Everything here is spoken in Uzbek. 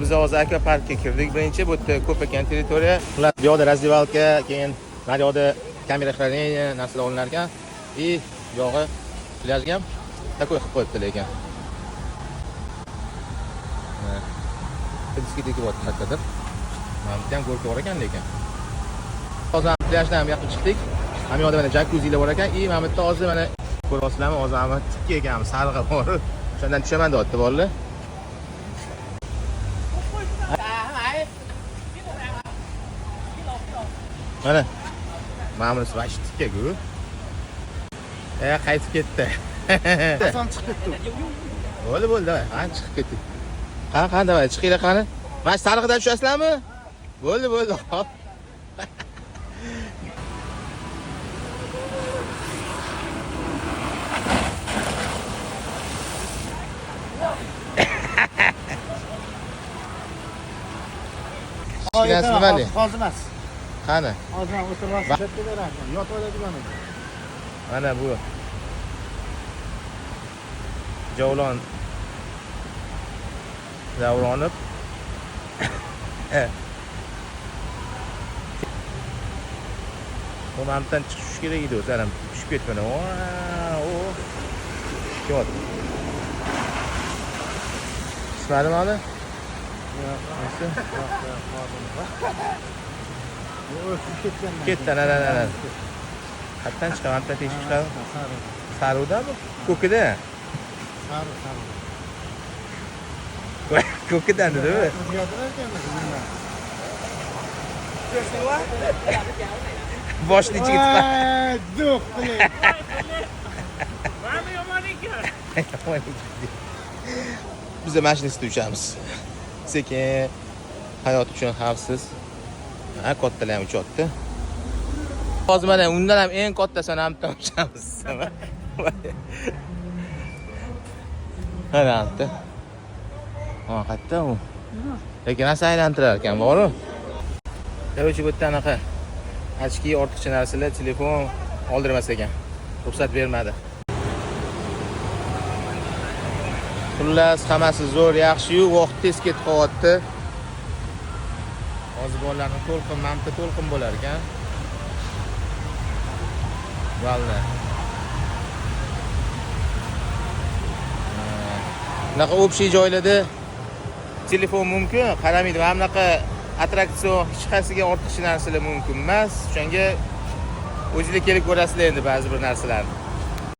Biz hozir akvaparkka kirdik. Birinchi bu yerda ko'p ekan territoriya. Bu yoqda razdevalka, keyin mana yoqda kamera хранения narsalar olinar ekan. И yog'i plyajga ham takoy qilib qo'yibdi lekin. Diskoteka bor qayerdadir. Mana bu ham ko'rib bor ekan lekin. Hozir ham plyajdan ham yaqin chiqdik. Ham yoqda mana jakuzilar bor ekan. I mana bu yerda hozir mana ko'ryapsizlarmi? Hozir ham tikka ekan, sarig'i bor. Shundan tushaman deyapti bolalar. Mana bunisi vash tikka-ku. Qaytib ketdi. Qachon chiqib ketdi? Bo'ldi. Qani chiqib ketdik. Qani davay chiqinglar qani. Mana sarig'idan tushasizlarmi? Bo'ldi. Hop. Hozir emas. Qani? Hozir o'tirib chetga berarkan. Yotib oladigan edi. Mana bu. Javlon davronib. Bu mamdan chiqish kerak edi, o'zlarim tushib ketgan. O. Yo'q. Ismadimi hali? Ketdi, ana. Qayerdan chiqaman, qayerdan teshib chiqadi? Sarudami? Ko'kida? Sari. Ko'kidan dedimi? Boshni ichiga tiqib. Duh, qiling. Mana yomon ekan. Biz mashinasida uchamiz. Sekin hayot uchun xavfsiz. Kattalar ham uchyapti. Hozir mana undan ham eng kattasini ham uchamiz. Mana bitta. Qayerda u? Lekin asa aylantirar ekan, bor-ku. Davchi bu yerda anaqa ochki ortiqcha narsalar, telefon oldirmas ekan. Ruxsat bermadi. Xullas, hammasi zo'r, yaxshi-yu, vaqt tez ketib qolyapti. Hozir bolalarning to'lqin bo'lar ekan. Valda. Bunaqa общий joylarda telefon mumkin, qaramaydi. Mana bunaqa attraksion hech qaysiga ortiqcha narsalar mumkin emas. O'shanga o'zingizlar kelib ko'rasizlar endi ba'zi bir narsalarni.